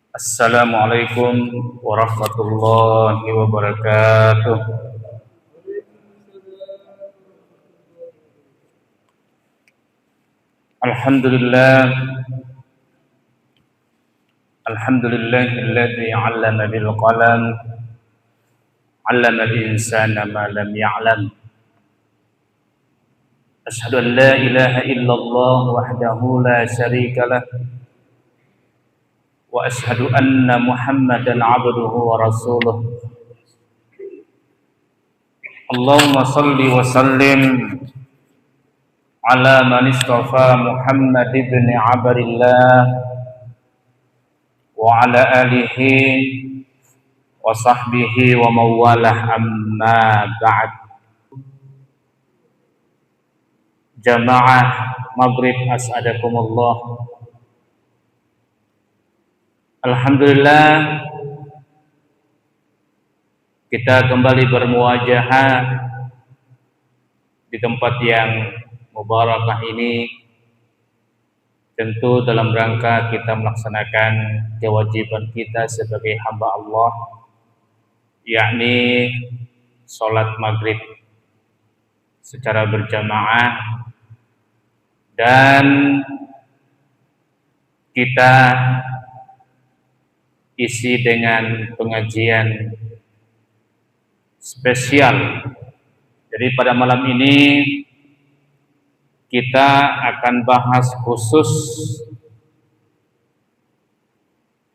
Assalamualaikum warahmatullahi wabarakatuh. Alhamdulillah, alhamdulillahilladzi 'allama bil qalam, 'allama al insana ma lam ya'lam. Asyhadu an la ilaha illallah wahdahu la syarika lah wa asyhadu anna Muhammadan 'abduhu wa rasuluh. Allahumma shalli wa sallim ala man istafa Muhammad ibn Abdillah wa ala alihi wa sahbihi wa mawalah, amma ba'd. Jamaah maghrib as'adakumullah. Alhamdulillah, kita kembali bermuajahah di tempat yang mubarakah ini, tentu dalam rangka kita melaksanakan kewajiban kita sebagai hamba Allah, yakni sholat maghrib secara berjamaah, dan kita isi dengan pengajian spesial. Jadi pada malam ini kita akan bahas khusus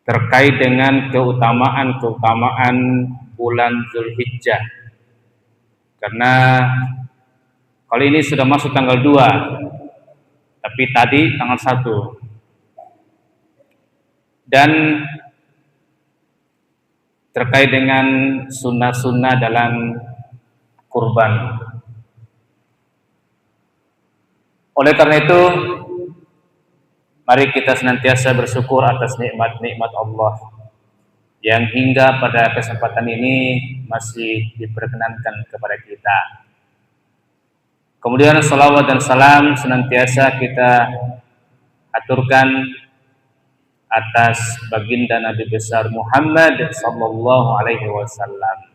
terkait dengan keutamaan bulan Zulhijjah. Karena kali ini sudah masuk tanggal 2, tapi tadi tanggal 1. Dan terkait dengan sunnah-sunnah dalam kurban. Oleh karena itu, mari kita senantiasa bersyukur atas nikmat-nikmat Allah yang hingga pada kesempatan ini masih diperkenankan kepada kita. Kemudian salawat dan salam senantiasa kita aturkan atas baginda Nabi besar Muhammad sallallahu alaihi wasallam.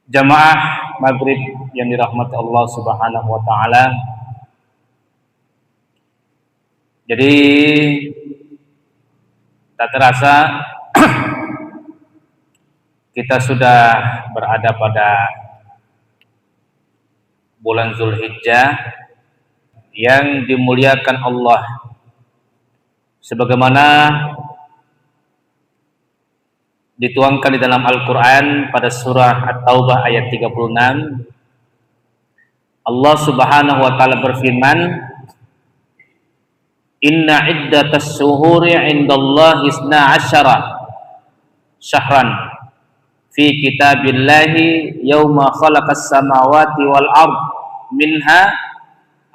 Jamaah maghrib yang dirahmati Allah subhanahu wa ta'ala. Jadi tak terasa kita sudah berada pada bulan Zulhijjah yang dimuliakan Allah, sebagaimana dituangkan di dalam Al-Quran pada surah At-Taubah ayat 36. Allah subhanahu wa ta'ala berfirman, Inna iddatas syuhuri indallahi isna asyara syahran fi kitabillahi yawma khalaqas samawati wal ard minha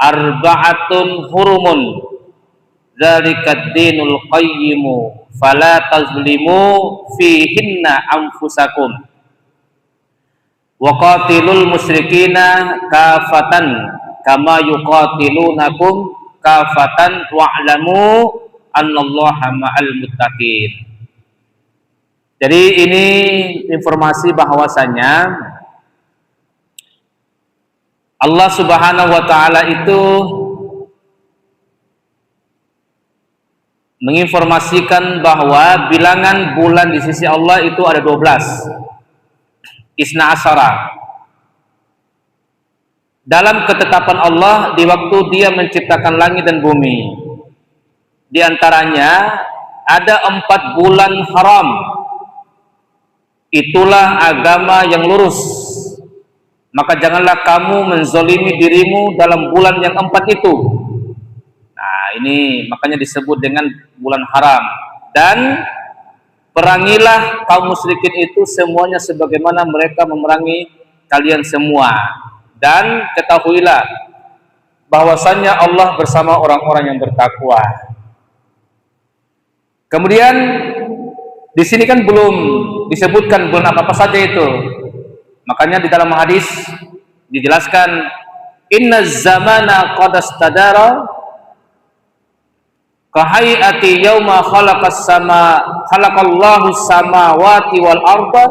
arba'atun hurumun Zalikad dinul qayyimu fala tazlimu fihinna anfusakum wa qatilul musyrikina kafatan kama yuqatilunakum kafatan wa'lamu annallaha ma'al muttaqin. Jadi ini informasi bahwasanya Allah subhanahu wa ta'ala itu menginformasikan bahwa bilangan bulan di sisi Allah itu ada 12. Isna asyara. Dalam ketetapan Allah di waktu Dia menciptakan langit dan bumi. Di antaranya ada 4 bulan haram. Itulah agama yang lurus. Maka janganlah kamu menzolimi dirimu dalam bulan yang 4 itu. Ini makanya disebut dengan bulan haram. Dan perangilah kaum musyrikin itu semuanya sebagaimana mereka memerangi kalian semua. Dan ketahuilah bahwasannya Allah bersama orang-orang yang bertakwa. Kemudian di sini kan belum disebutkan bulan apa saja itu. Makanya di dalam hadis dijelaskan, Inna zamana qad istadara kahayati yauma khalaqallahu samawati wal arda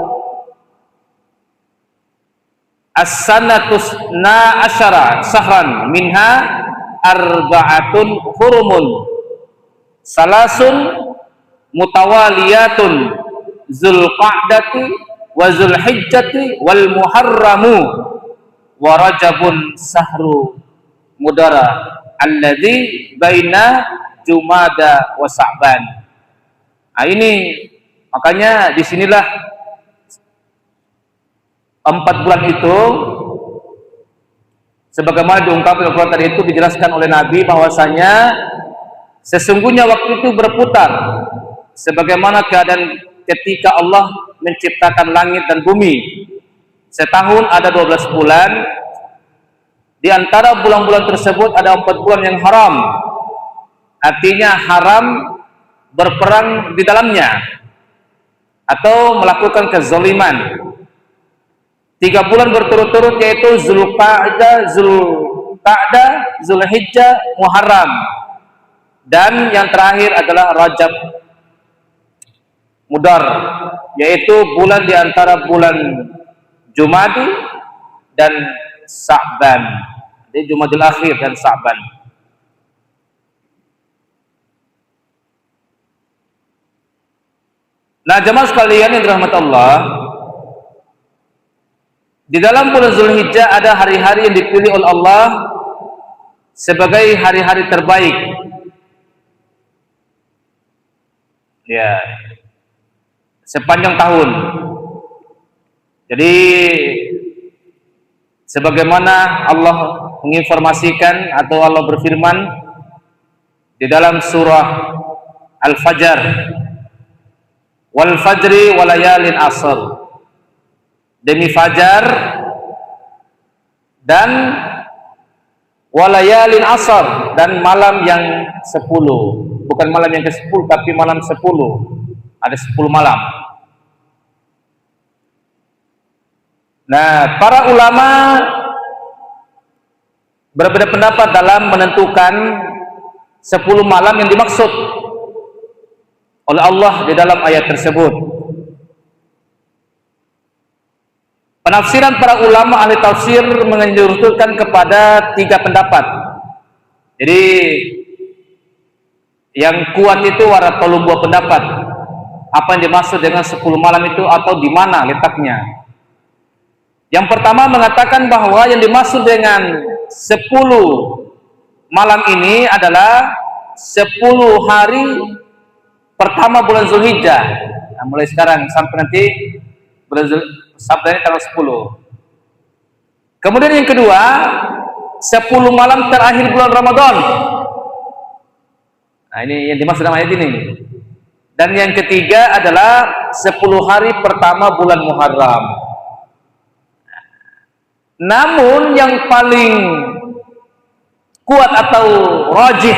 as-sanatus na asyara sahran minha arba'atun hurumun salasun mutawaliyatun zulqa'dati wa zulhijjati wal muharramu wa rajabun sahru mudara alladzi baina jumada wa sa'ban. Nah, ini makanya disinilah 4 bulan itu sebagaimana diungkapkan oleh Al-Quran tadi itu dijelaskan oleh Nabi bahwasanya sesungguhnya waktu itu berputar sebagaimana keadaan ketika Allah menciptakan langit dan bumi. Setahun ada 12 bulan. Di antara bulan-bulan tersebut ada 4 bulan yang haram. Artinya haram berperang di dalamnya atau melakukan kezaliman. 3 bulan berturut-turut yaitu Zulqa'dah, Zulhijjah, Muharram. Dan yang terakhir adalah Rajab Mudar, yaitu bulan di antara bulan Jumadi dan Sa'ban. Jadi Jumadil Akhir dan Sa'ban. Nah, jemaah sekalian yang dirahmati Allah, di dalam bulan Zulhijjah ada hari-hari yang dipilih oleh Allah sebagai hari-hari terbaik. Ya, sepanjang tahun. Jadi sebagaimana Allah menginformasikan atau Allah berfirman di dalam surah Al-Fajr, wal fajri walayalin asr, demi fajar dan walayalin asr, dan malam yang 10, bukan malam yang ke-10 tapi malam 10, ada 10 malam. Nah, para ulama berbeda pendapat dalam menentukan 10 malam yang dimaksud oleh Allah di dalam ayat tersebut. Penafsiran para ulama ahli tafsir menjuruskan kepada 3 pendapat. Jadi yang kuat itu waratulun 2 pendapat. Apa yang dimaksud dengan 10 malam itu atau di mana letaknya? Yang pertama mengatakan bahwa yang dimaksud dengan 10 malam ini adalah 10 hari pertama bulan Zulhijjah. Nah, mulai sekarang sampai nanti bulan Sabda ini tanggal 10. Kemudian yang kedua, 10 malam terakhir bulan Ramadan. Nah, ini yang dimaksud dalam ayat ini. Dan yang ketiga adalah 10 hari pertama bulan Muharram. Namun yang paling kuat atau rajih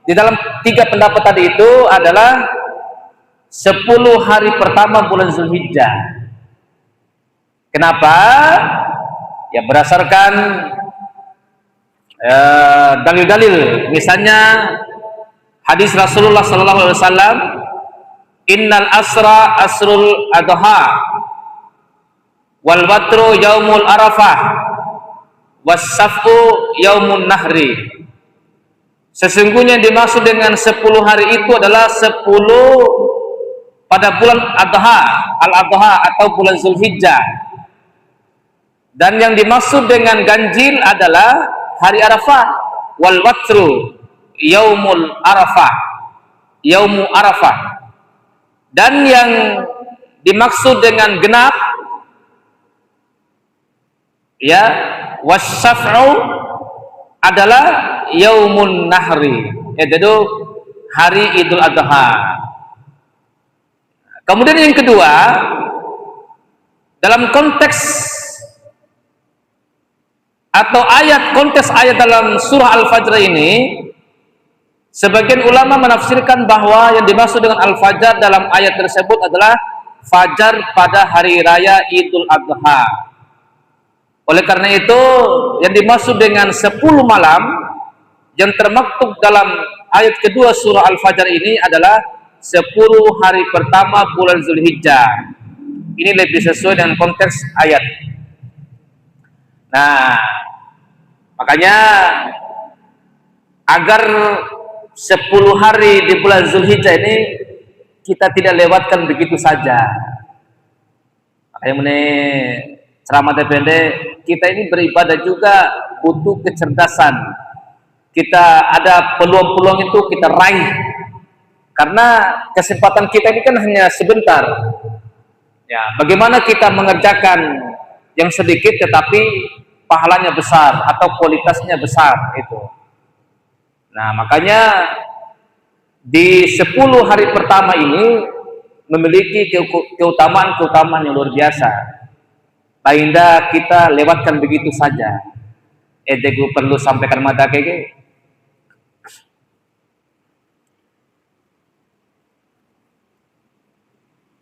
di dalam 3 pendapat tadi itu adalah 10 hari pertama bulan Zulhijjah. Kenapa? Ya berdasarkan dalil-dalil. Misalnya hadis Rasulullah sallallahu alaihi wasallam, innal asra asrul adha wal watru yaumul arafah was safu yaumun nahri. Sesungguhnya yang dimaksud dengan 10 hari itu adalah 10 pada bulan Adha, Al-Adha atau bulan Zulhijjah. Dan yang dimaksud dengan ganjil adalah hari Arafah, wal watru yaumul Arafah, yaumu Arafah. Dan yang dimaksud dengan genap ya wasyaf'u adalah yaumun nahri, yaitu hari Idul Adha. Kemudian yang kedua, dalam konteks atau konteks ayat dalam surah Al-Fajr ini, sebagian ulama menafsirkan bahwa yang dimaksud dengan Al-Fajr dalam ayat tersebut adalah fajar pada hari raya Idul Adha. Oleh karena itu, yang dimaksud dengan 10 malam yang termaktub dalam ayat kedua surah Al-Fajr ini adalah 10 hari pertama bulan Zulhijjah. Ini lebih sesuai dengan konteks ayat. Nah, makanya agar 10 hari di bulan Zulhijjah ini kita tidak lewatkan begitu saja. Makanya ceramah depende, kita ini beribadah juga butuh kecerdasan. Kita ada peluang-peluang itu kita raih. Karena kesempatan kita ini kan hanya sebentar. Ya, bagaimana kita mengerjakan yang sedikit tetapi pahalanya besar atau kualitasnya besar itu. Nah, makanya di 10 hari pertama ini memiliki keutamaan-keutamaan yang luar biasa. Paindah kita lewatkan begitu saja. Gue perlu sampaikan mata keke.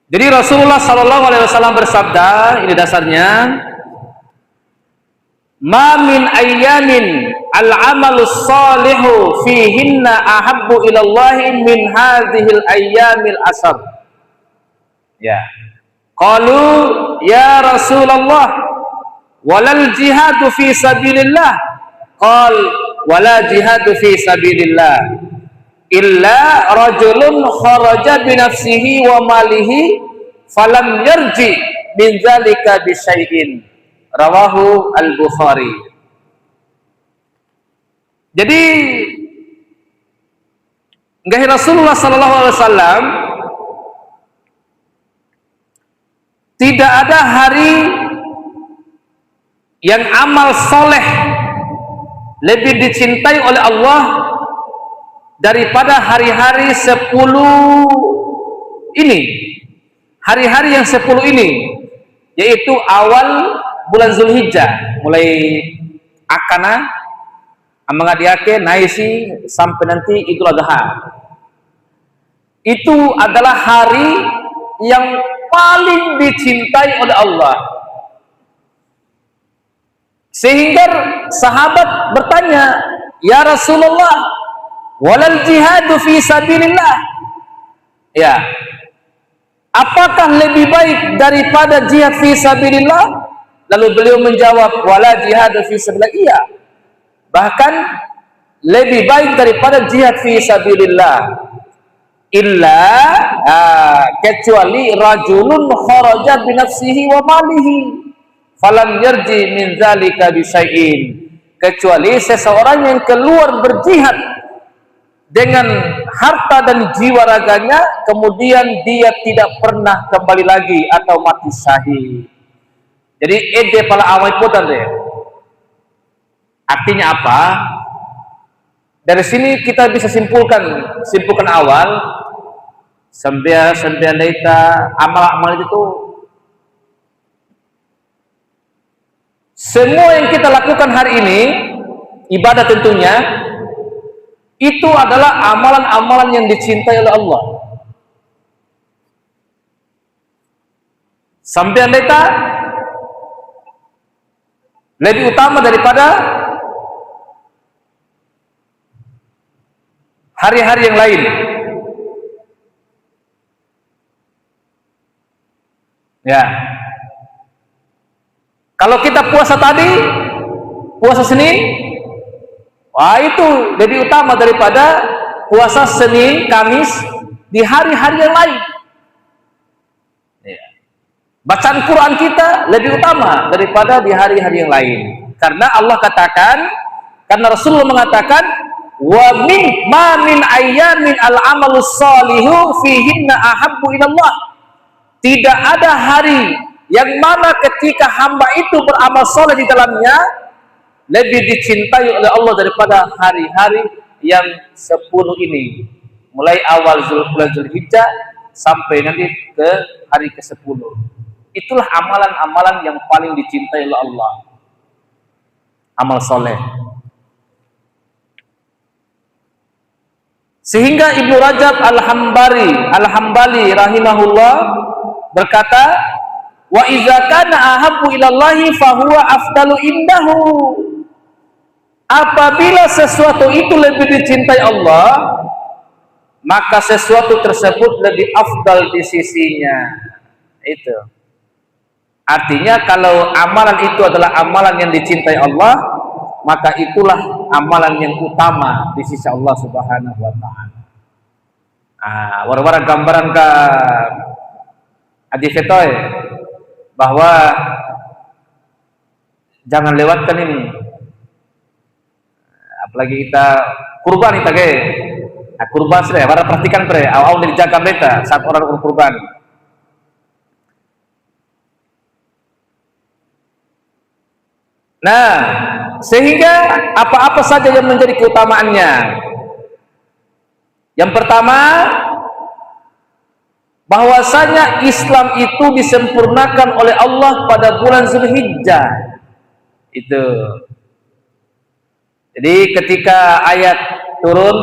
Jadi Rasulullah SAW bersabda, ini dasarnya, ma min ayyamin al-amalus salihu fihinna ahabbu ilallahi min hadhil ayyamil asar. Ya. Qalu ya Rasulullah walal jihadu fi sabilillah. Qal wala jihadu fi sabilillah illa rajulun kharaja bi nafsihi wa malihi falam yarji min zalika bi syai'in. Rawahu Al-Bukhari. Jadi Rasulullah sallallahu alaihi wasallam tidak ada hari yang amal soleh lebih dicintai oleh Allah daripada hari-hari 10 ini. Hari-hari yang 10 ini, yaitu awal bulan Zulhijjah, mulai akana amangadiake naisi sampai nanti Idul Adha. Itu adalah hari yang paling dicintai oleh Allah. Sehingga sahabat bertanya, ya Rasulullah, walal jihadu fi sabilillah. Ya. Apakah lebih baik daripada jihad fi sabilillah? Lalu beliau menjawab, wala jihadu fi sabilillah. Iya. Bahkan lebih baik daripada jihad fi sabilillah. Illa kecuali rajulun kharaja bi nafsihi wa malihi falam yarji min zalika bi syai'in. Kecuali seseorang yang keluar berjihad dengan harta dan jiwa raganya, kemudian dia tidak pernah kembali lagi atau mati syahid. Jadi ede pala awal potan deh. Artinya apa? Dari sini kita bisa simpulkan awal sembilan data amal-amal itu semua yang kita lakukan hari ini, ibadah tentunya, itu adalah amalan-amalan yang dicintai oleh Allah. Sampai data lebih utama daripada hari-hari yang lain. Ya. Kalau kita puasa tadi, puasa Senin, wah itu lebih utama daripada puasa Senin, Kamis di hari-hari yang lain. Ya. Bacaan Quran kita lebih utama daripada di hari-hari yang lain. Karena Allah katakan, karena Rasulullah mengatakan, wa min ayyamin al-amalus salihu fihinna ahabbu ilallah. Tidak ada hari yang mana ketika hamba itu beramal soleh di dalamnya lebih dicintai oleh Allah daripada hari-hari yang 10 ini. Mulai awal bulan Zulhijjah sampai nanti ke hari ke-10. Itulah amalan-amalan yang paling dicintai oleh Allah. Amal soleh. Sehingga Ibnu Rajab Al-Hambali rahimahullah berkata, wa idza kana ahabbu ilallahi fahuwa afdalu indahu. Apabila sesuatu itu lebih dicintai Allah, maka sesuatu tersebut lebih afdal di sisinya. Itu artinya kalau amalan itu adalah amalan yang dicintai Allah, maka itulah amalan yang utama di sisi Allah Subhanahu wa taala. War-war gambaran ke adi fetoy bahwa jangan lewatkan ini, apalagi kita kurban kita ge. Kurban sudah, para perhatikan pre, awal dijaga mereka saat orang kurban. Nah, sehingga apa-apa saja yang menjadi keutamaannya. Yang pertama, bahwasanya Islam itu disempurnakan oleh Allah pada bulan Zulhijjah. Itu. Jadi ketika ayat turun,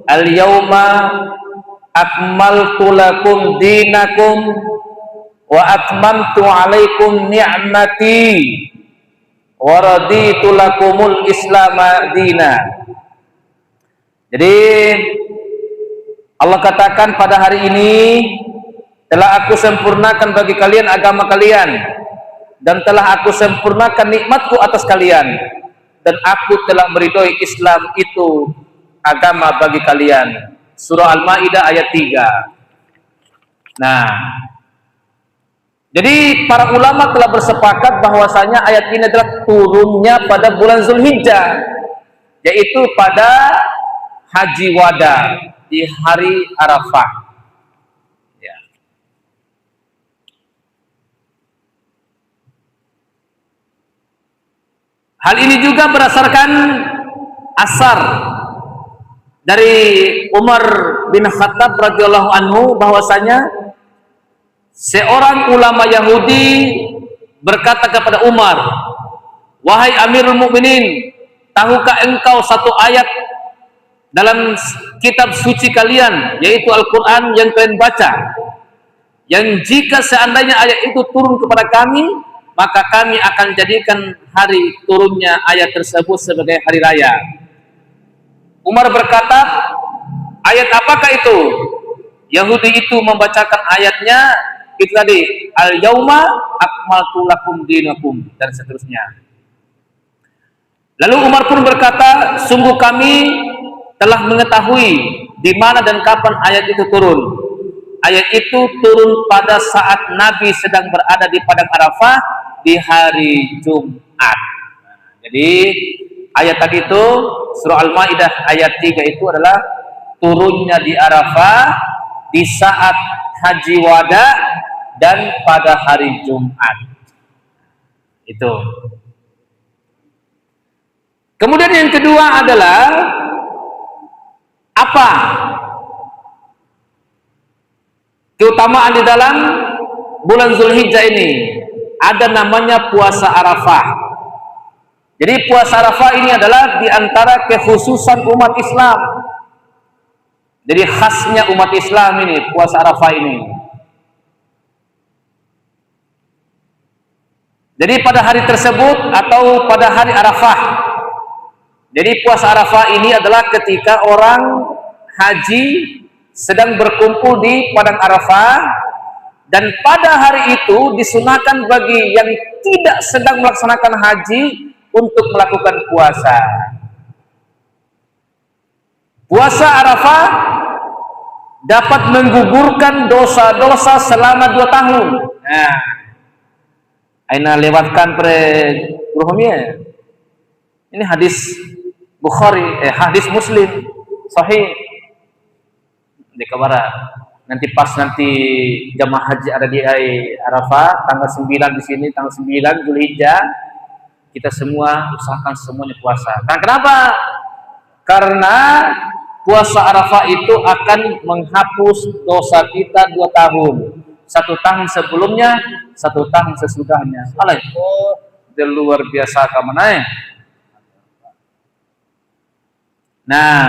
al-yauma akmaltu lakum dinakum wa atmamtu alaikum ni'mati wa raditu lakumul islama dina. Jadi Allah katakan pada hari ini telah aku sempurnakan bagi kalian agama kalian dan telah aku sempurnakan nikmatku atas kalian dan aku telah meridhoi Islam itu agama bagi kalian. Surah Al-Maidah ayat 3. Nah, jadi para ulama telah bersepakat bahwasanya ayat ini adalah turunnya pada bulan Zulhijjah, yaitu pada Haji Wada di hari Arafah. Ya. Hal ini juga berdasarkan asar dari Umar bin Khattab radhiyallahu anhu bahwasanya seorang ulama Yahudi berkata kepada Umar, "Wahai Amirul Mukminin, tahukah engkau satu ayat dalam kitab suci kalian, yaitu Al-Quran yang kalian baca, yang jika seandainya ayat itu turun kepada kami, maka kami akan jadikan hari turunnya ayat tersebut sebagai hari raya?" Umar berkata, "Ayat apakah itu?" Yahudi itu membacakan ayatnya, itu tadi, al-yauma akmaltu lakum dinakum, dan seterusnya. Lalu Umar pun berkata, "Sungguh kami telah mengetahui di mana dan kapan ayat itu turun. Ayat itu turun pada saat Nabi sedang berada di padang Arafah di hari Jumat." Jadi ayat tadi itu surah Al-Maidah ayat 3 itu adalah turunnya di Arafah di saat Haji Wada dan pada hari Jumat. Itu. Kemudian yang kedua adalah apa keutamaan di dalam bulan Zulhijjah ini? Ada namanya puasa Arafah. Jadi puasa Arafah ini adalah di antara kekhususan umat Islam. Jadi khasnya umat Islam ini puasa Arafah ini. Jadi pada hari tersebut atau pada hari Arafah, jadi puasa Arafah ini adalah ketika orang haji sedang berkumpul di padang Arafah, dan pada hari itu disunahkan bagi yang tidak sedang melaksanakan haji untuk melakukan puasa. Puasa Arafah dapat menggugurkan dosa-dosa selama 2 tahun. Nah, aina lewatkan pre-ruhumnya. Ini hadis Bukhari, hadis Muslim sahih. Di kabara nanti pas jamaah haji ada di Arafah tanggal 9 di sini, tanggal 9 Zulhijjah, kita semua usahakan semuanya puasa. Kenapa? Karena puasa Arafah itu akan menghapus dosa kita 2 tahun. 1 tahun sebelumnya, 1 tahun sesudahnya. Alay, itu luar biasa kamanai. Nah,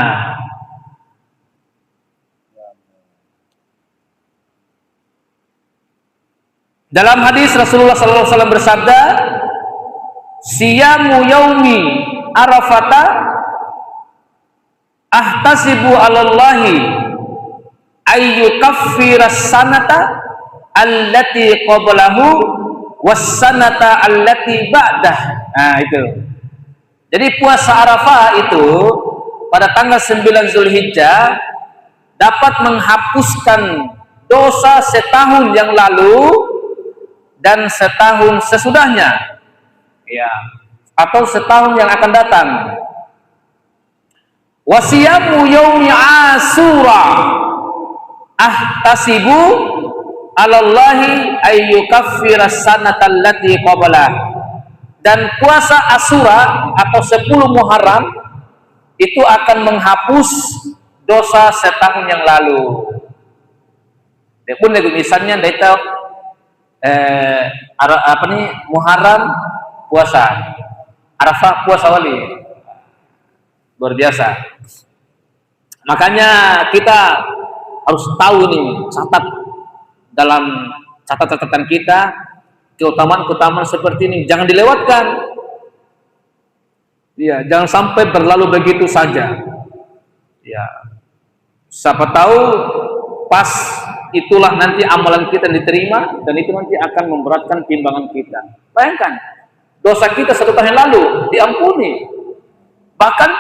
dalam hadis Rasulullah SAW bersabda, "Siyamu yaumi Arafata ahtasibu 'alallahi ayyukaffiras sanata allati qablahu was sanata allati ba'dah. Nah, itu. Jadi puasa Arafah itu pada tanggal 9 Zulhijjah dapat menghapuskan dosa setahun yang lalu dan setahun sesudahnya, ya, atau setahun yang akan datang. Wasiyamu yaumi Asyura ahtasibu 'alallahi ayyukaffiras sanata allati qablah. Dan puasa Asyura atau 10 Muharram itu akan menghapus dosa setahun yang lalu. Dia pun misalnya data Muharram puasa, Arafah puasa wali, luar biasa. Makanya kita harus tahu nih, catat dalam catatan kita keutamaan-keutamaan seperti ini, jangan dilewatkan. Ya, jangan sampai berlalu begitu saja. Ya, siapa tahu pas itulah nanti amalan kita diterima dan itu nanti akan memberatkan timbangan kita. Bayangkan, dosa kita 1 tahun yang lalu diampuni. Bahkan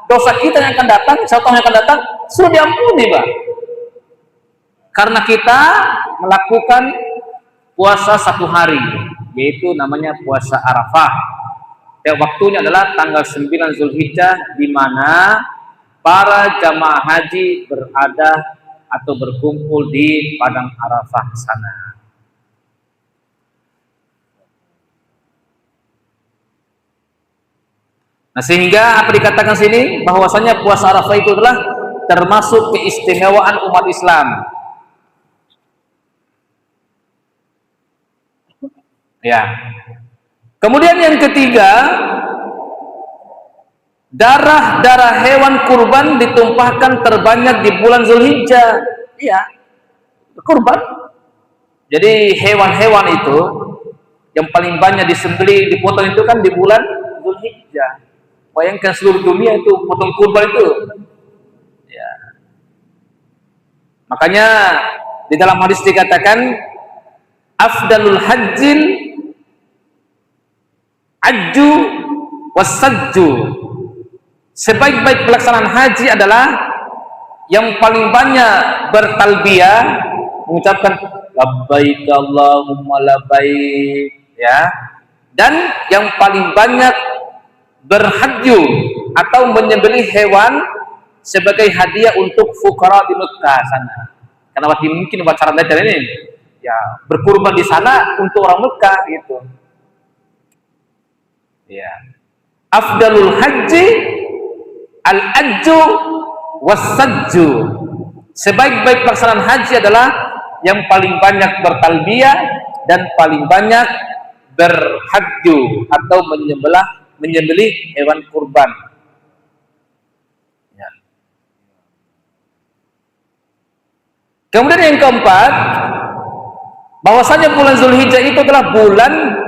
dosa kita yang akan datang, 1 tahun yang akan datang sudah diampuni, Pak. Karena kita melakukan puasa 1 hari, yaitu namanya puasa Arafah. Ya, waktunya adalah tanggal 9 Zulhijjah, di mana para jamaah haji berada atau berkumpul di padang Arafah sana. Nah, sehingga apa dikatakan sini bahwasanya puasa Arafah itu adalah termasuk keistimewaan umat Islam. Ya. Kemudian yang ketiga, darah hewan kurban ditumpahkan terbanyak di bulan Zulhijjah. Iya, kurban. Jadi hewan-hewan itu yang paling banyak disembelih, dipotong itu kan di bulan Zulhijjah. Bayangkan seluruh dunia itu potong kurban itu. Ya. Makanya di dalam hadis dikatakan afdalul hajjil ajju wasajju. Sebaik-baik pelaksanaan haji adalah yang paling banyak bertalbiyah, mengucapkan labbaik Allahumma labbaik, ya, dan yang paling banyak berhajju atau menyembelih hewan sebagai hadiah untuk fukara di Mekah sana. Karena waktu mungkin acara belajar ini, ya, berkurban di sana untuk orang Mekah gitu. Ya. Afdalul haji al-ajju was-sajju. Sebaik-baik pelaksanaan haji adalah yang paling banyak bertalbiyah dan paling banyak berhajju atau menyembelih hewan kurban. Ya. Kemudian yang keempat, bahwasanya bulan Zulhijjah itu adalah bulan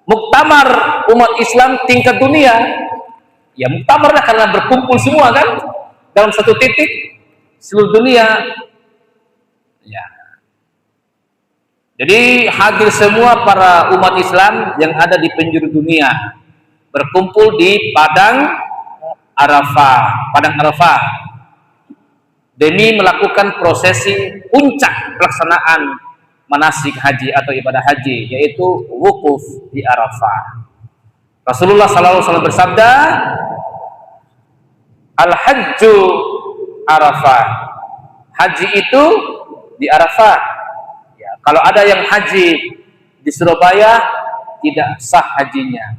muktamar umat Islam tingkat dunia. Ya, muktamar lah karena berkumpul semua kan dalam satu titik seluruh dunia. Ya. Jadi hadir semua para umat Islam yang ada di penjuru dunia berkumpul di padang Arafah demi melakukan prosesi puncak pelaksanaan manasik haji atau ibadah haji, yaitu wukuf di Arafah. Rasulullah SAW bersabda, al-hajju Arafah. Haji itu di Arafah. Ya, kalau ada yang haji di Surabaya, tidak sah hajinya.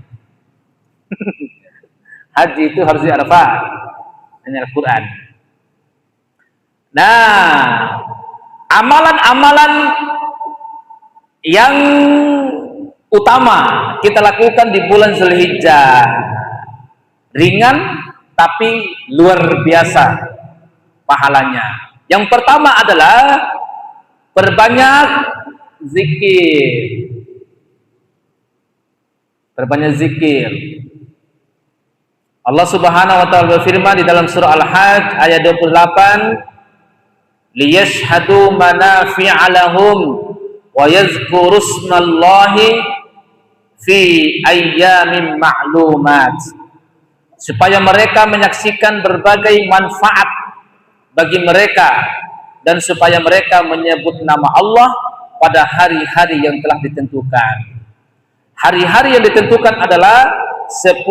Haji itu harus di Arafah. Ini Al-Quran. Nah, amalan-amalan yang utama kita lakukan di bulan Zulhijjah, ringan tapi luar biasa pahalanya. Yang pertama adalah perbanyak zikir. Perbanyak zikir. Allah Subhanahu wa taala berfirman di dalam surah Al-Hajj ayat 28, liyashhadu manafi'a lahum wa yadhkuru ismallahi fi ayyamin ma'lumat, supaya mereka menyaksikan berbagai manfaat bagi mereka dan supaya mereka menyebut nama Allah pada hari-hari yang telah ditentukan. Hari-hari yang ditentukan adalah 10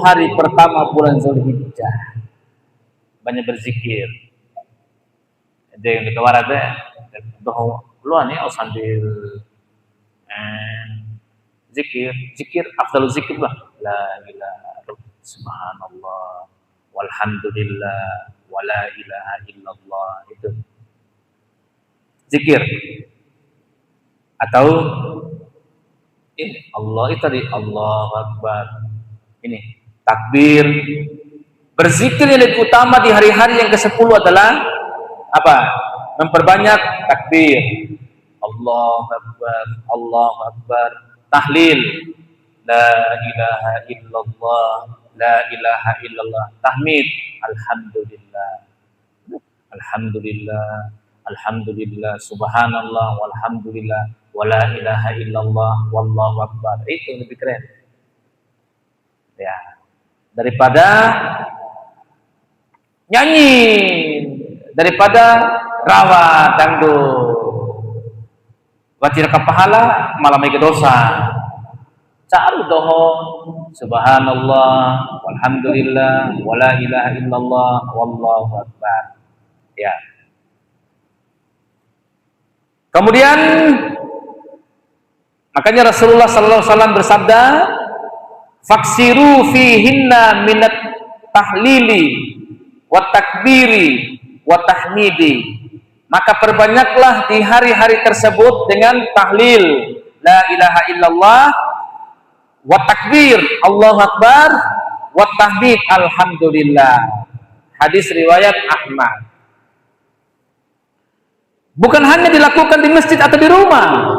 hari pertama bulan Zulhijjah. Banyak berzikir. Ada yang dikawar ada luan ya sambil zikir afdalul zikir lah. La ilaha illallah subhanallah walhamdulillah wala ilaha illallah, itu zikir. Atau ini Allah itu tadi Allahu Akbar, ini takbir. Berzikir yang lebih utama di hari-hari yang ke-10 adalah apa? Memperbanyak takbir, Allahu Akbar, Allahu Akbar, tahlil, la ilaha illallah, la ilaha illallah, tahmid, alhamdulillah, alhamdulillah, alhamdulillah, subhanallah, walhamdulillah, wala ilaha illallah, wallahu akbar. Itu lebih keren ya daripada nyanyi, daripada rawa dangdut. Wajirka pahala malah mega dosa. Caru doho subhanallah walhamdulillah wala ilaha illallah wallahu akbar. Ya. Kemudian makanya Rasulullah sallallahu alaihi wasallam bersabda, faksiru fihinna minat tahlili wa takbiri wa tahmidi. Maka perbanyaklah di hari-hari tersebut dengan tahlil la ilaha illallah, wa takbir Allahu akbar, wa tahmid alhamdulillah. Hadis riwayat Ahmad. Bukan hanya dilakukan di masjid atau di rumah,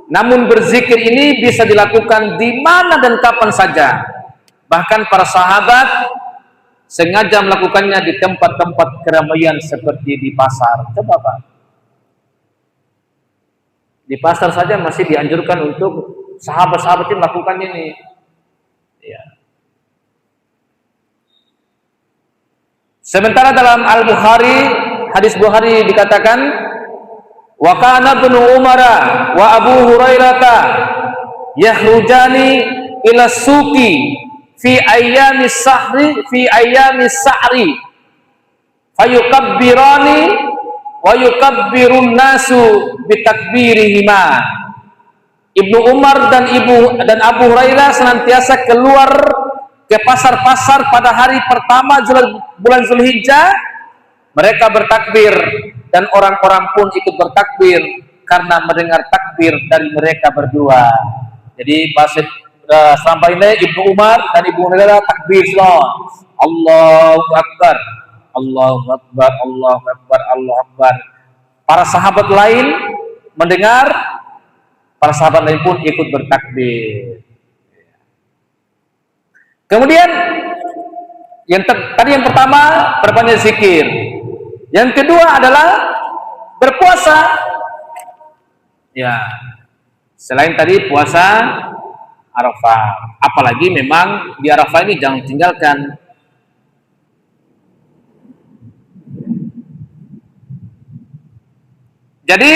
namun berzikir ini bisa dilakukan di mana dan kapan saja. Bahkan para sahabat sengaja melakukannya di tempat-tempat keramaian seperti di pasar. Coba Pak, di pasar saja masih dianjurkan untuk sahabat-sahabat yang melakukan ini. Ya. Sementara dalam Al-Bukhari, hadis Bukhari dikatakan, wa kana ibnu Umar wa Abu Hurairah yahrujani ila suqi fi ayyamis sa'ri fayukabbirani wa yukabbirun nasu bitakbirihima. Ibnu Umar dan Abu Hurairah senantiasa keluar ke pasar-pasar pada hari pertama bulan Zulhijjah. Mereka bertakbir dan orang-orang pun ikut bertakbir karena mendengar takbir dari mereka berdua. Jadi pas sampai ini Ibnu Umar dan Ibu Hurairah takbir semua. Allahu Akbar, Allahu Akbar, Allahu Akbar, Allahu Akbar. Para sahabat lain mendengar, para sahabat lain pun ikut bertakbir. Kemudian tadi yang pertama perbanyak zikir. Yang kedua adalah berpuasa. Ya. Selain tadi puasa Arafah, apalagi memang di Arafah ini jangan tinggalkan. Jadi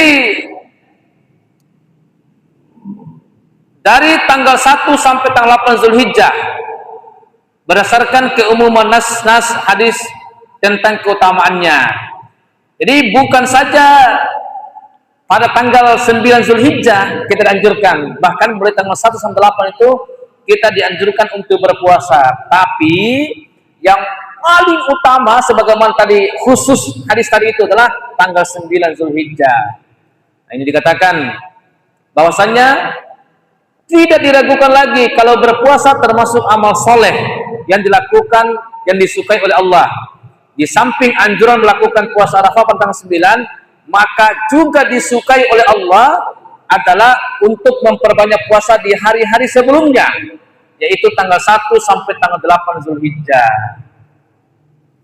dari tanggal 1 sampai tanggal 8 Zulhijjah, berdasarkan keumuman nas hadis tentang keutamaannya. Jadi bukan saja pada tanggal 9 Zulhijjah kita dianjurkan, bahkan mulai tanggal 1 sampai 8 itu kita dianjurkan untuk berpuasa. Tapi yang paling utama sebagaimana tadi khusus hadis tadi itu adalah tanggal 9 Zulhijjah. Nah, ini dikatakan bahwasanya tidak diragukan lagi kalau berpuasa termasuk amal soleh yang dilakukan, yang disukai oleh Allah. Di samping anjuran melakukan puasa Arafah pada tanggal 9, maka juga disukai oleh Allah adalah untuk memperbanyak puasa di hari-hari sebelumnya, yaitu tanggal 1 sampai tanggal 8 Zulhijjah.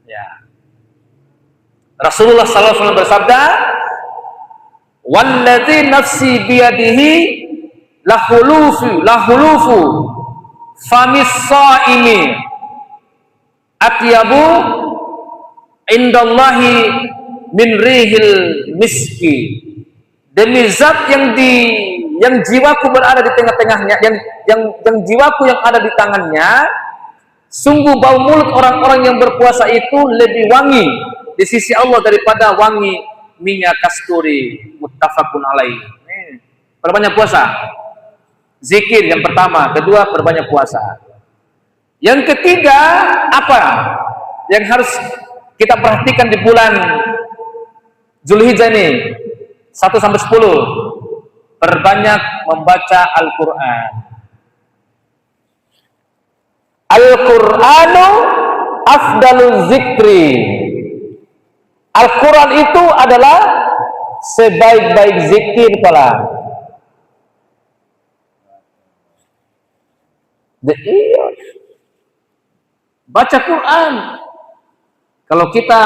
Ya. Rasulullah SAW bersabda, "Walladzi nafsi biyadihi lahulufu famis shaimi atyabu indallahi min rihil miski." Demi zat yang jiwaku berada di tengah-tengahnya, yang jiwaku yang ada di tangannya, sungguh bau mulut orang-orang yang berpuasa itu lebih wangi di sisi Allah daripada wangi minyak kasturi. Muttafaqun alaih. Perbanyak puasa. Zikir yang pertama, kedua perbanyak puasa. Yang ketiga apa yang harus kita perhatikan di bulan Zulhijjah ini? 1 sampai 10. Perbanyak membaca Al-Qur'an. Al-Qur'anu afdalul zikri. Al-Qur'an itu adalah sebaik-baik zikir pula. Baca Quran. Kalau kita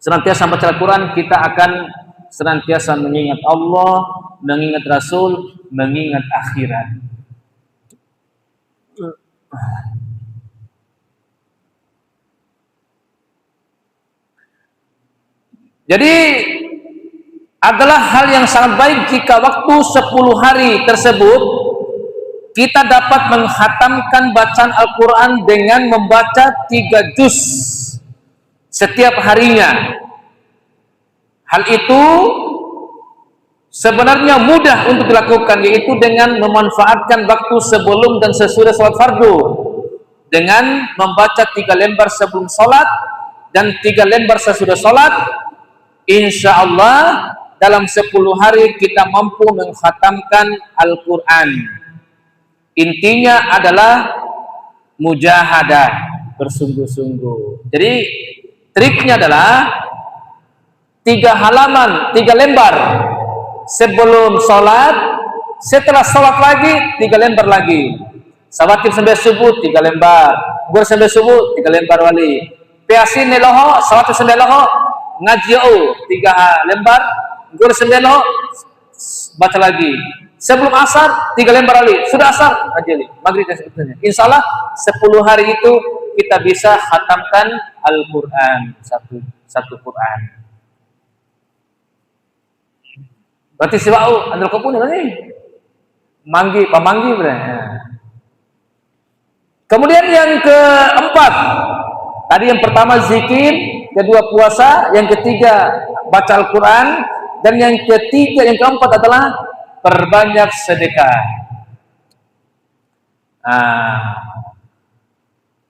senantiasa baca Al-Quran, kita akan senantiasa mengingat Allah, mengingat Rasul, mengingat akhirat. Jadi adalah hal yang sangat baik jika waktu 10 hari tersebut kita dapat menghatamkan bacaan Al-Quran dengan membaca 3 juz setiap harinya. Hal itu sebenarnya mudah untuk dilakukan, yaitu dengan memanfaatkan waktu sebelum dan sesudah sholat fardu, dengan membaca 3 lembar sebelum sholat dan 3 lembar sesudah sholat. Insya Allah dalam 10 hari kita mampu menghatamkan Al-Quran. Intinya adalah mujahadah, bersungguh-sungguh. Jadi triknya adalah 3 halaman, 3 lembar sebelum sholat, setelah sholat lagi 3 lembar lagi. Sawatir sampai subuh 3 lembar, gur sampai subuh 3 lembar wali. Piasin neloho, sawatir sampai loho, ngaji 3 lembar, gur sampai loho, baca lagi. Sebelum asar 3 lembar wali, sudah asar ngaji maghrib dan sebagainya. Insya Allah 10 hari itu kita bisa khatamkan Al-Quran, satu Quran. Berarti siwau andal kopun ini manggi pamanggi berarti. Kemudian yang keempat, tadi yang pertama zikir, kedua puasa, yang ketiga baca Al-Quran, dan yang keempat adalah perbanyak sedekah.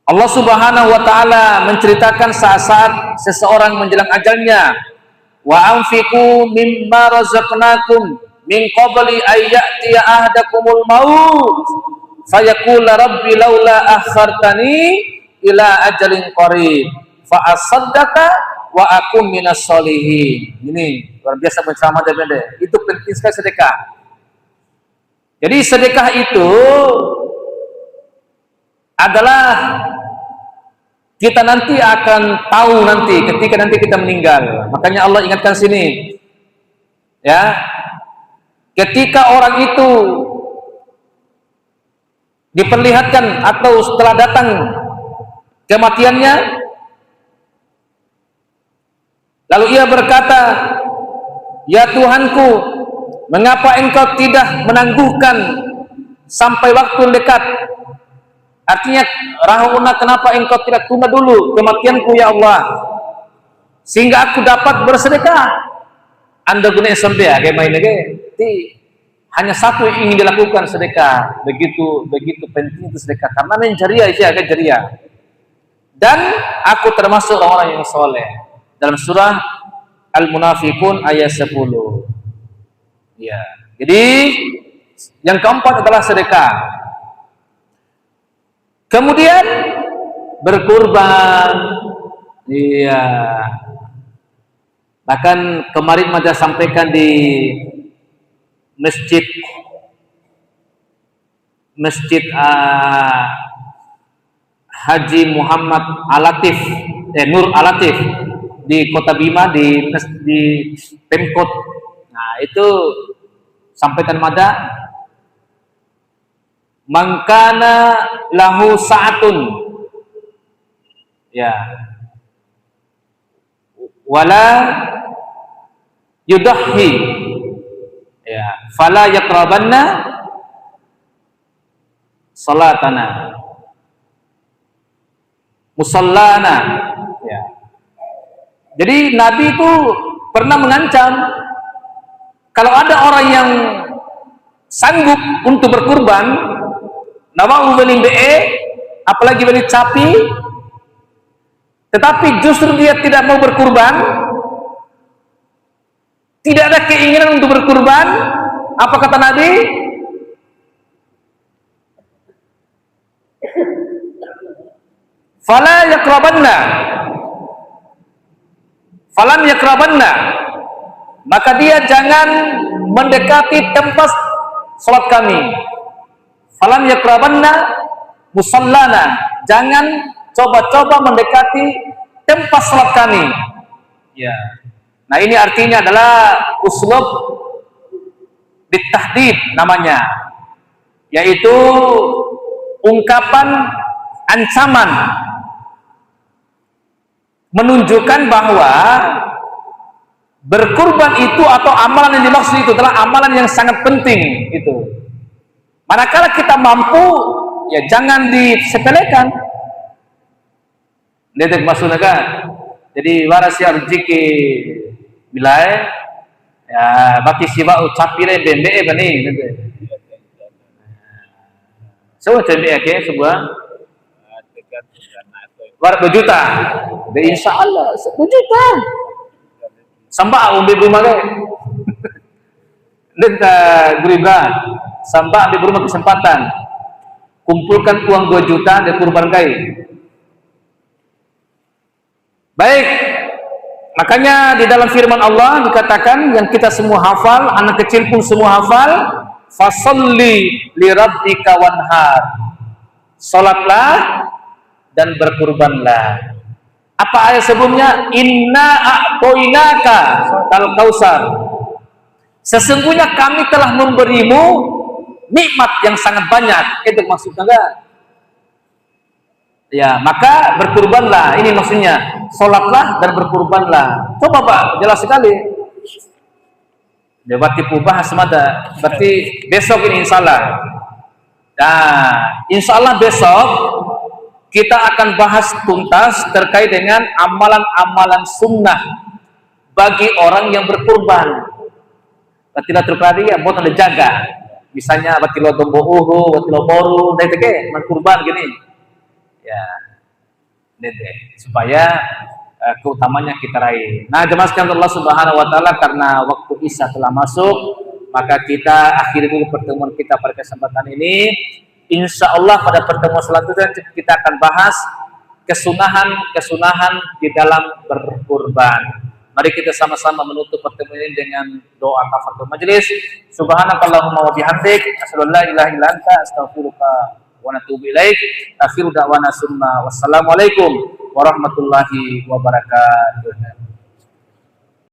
Allah Subhanahu wa taala menceritakan saat-saat seseorang menjelang ajalnya, wa anfiqu mimma razaqnakum min qabli ay ya'tiya ahadakumul maut fayaqula rabbi laula akhartani ila ajalin qarib fa asaddaqa wa akun minas solihin. Ini luar biasa bersama dengan itu penting sekali sedekah. Jadi sedekah itu adalah kita nanti akan tahu nanti ketika nanti kita meninggal. Makanya Allah ingatkan sini, ya, ketika orang itu diperlihatkan atau setelah datang kematiannya, lalu ia berkata, ya Tuhanku, mengapa engkau tidak menangguhkan sampai waktu dekat? Artinya, rahuna, kenapa engkau tidak tunda dulu kematianku ya Allah, sehingga aku dapat bersedekah. Anda guna SMB kayak main lagi. Hanya satu yang ingin dilakukan, sedekah. Begitu penting itu sedekah, karena menjariah itu agak jariah. Dan aku termasuk orang-orang yang soleh. Dalam surah Al-Munafiqun ayat 10. Ya. Jadi yang keempat adalah sedekah. Kemudian berkurban. Iya. Bahkan kemarin Maja sampaikan di masjid Masjid Haji Muhammad Alatif, Nur Alatif di Kota Bima di Pemkot. Nah, itu sampaikan mada mangkana lahu sa'atun, ya, wala yudahhi, ya, fala yakrabanna salatana musallana, ya. Jadi Nabi itu pernah mengancam kalau ada orang yang sanggup untuk berkurban, nawau beli apalagi beli sapi, tetapi justru dia tidak mau berkurban, tidak ada keinginan untuk berkurban, apa kata Nabi? Fala yakrabanna, falam yakrabanna, maka dia jangan mendekati tempat salat kami. Falam yakrabanna musallana, jangan coba-coba mendekati tempat salat kami. Ya. Nah, ini artinya adalah uslub ditahdid namanya, yaitu ungkapan ancaman, menunjukkan bahwa berkurban itu atau amalan yang dimaksud itu adalah amalan yang sangat penting itu. Manakala kita mampu, ya jangan disepelekan. Lihat maksudnya kan? Jadi waras ya rezeki bilai, ya baki siwa ucapire bembe bani. So cembe ke sebuah war 2 juta. Insya Allah 1 juta. Samba umbi rumah ke. Lenta guribra. Samba di rumah kesempatan. Kumpulkan uang 2 juta dan kurban kai. Baik. Makanya di dalam firman Allah dikatakan yang kita semua hafal, anak kecil pun semua hafal, fasalli li rabbika wanhar. Salatlah dan berkurbanlah. Apa ayat sebelumnya? Inna a'toinaka kal kausar. Sesungguhnya kami telah memberimu nikmat yang sangat banyak. Itu maksudnya enggak? Ya, maka berkurbanlah. Ini maksudnya. Salatlah dan berkurbanlah. Coba Pak, jelas sekali. Debat tipu bahas semata. Berarti besok ini insyaallah. Nah, insyaallah besok kita akan bahas tuntas terkait dengan amalan-amalan sunnah bagi orang yang berkurban. Batila terkadi ya buat jaga. Misalnya batilo dombo uhu, batilo boru, dari tege berkurban gini. Ya, dede supaya keutamanya kita raih. Nah, jemaah sekalian Allah Subhanahu Wa Taala, karena waktu Isya telah masuk, maka kita akhiri dulu pertemuan kita pada kesempatan ini. Insya Allah pada pertemuan selanjutnya kita akan bahas kesunahan di dalam berkurban. Mari kita sama-sama menutup pertemuan ini dengan doa kafaratul majelis. Subhanakallahumma wa bihamdik, asyhadu an la ilaha illa anta, astaghfiruka wa atubu ilaik. Akhiru da'wana summa wassalamualaikum warahmatullahi wabarakatuh.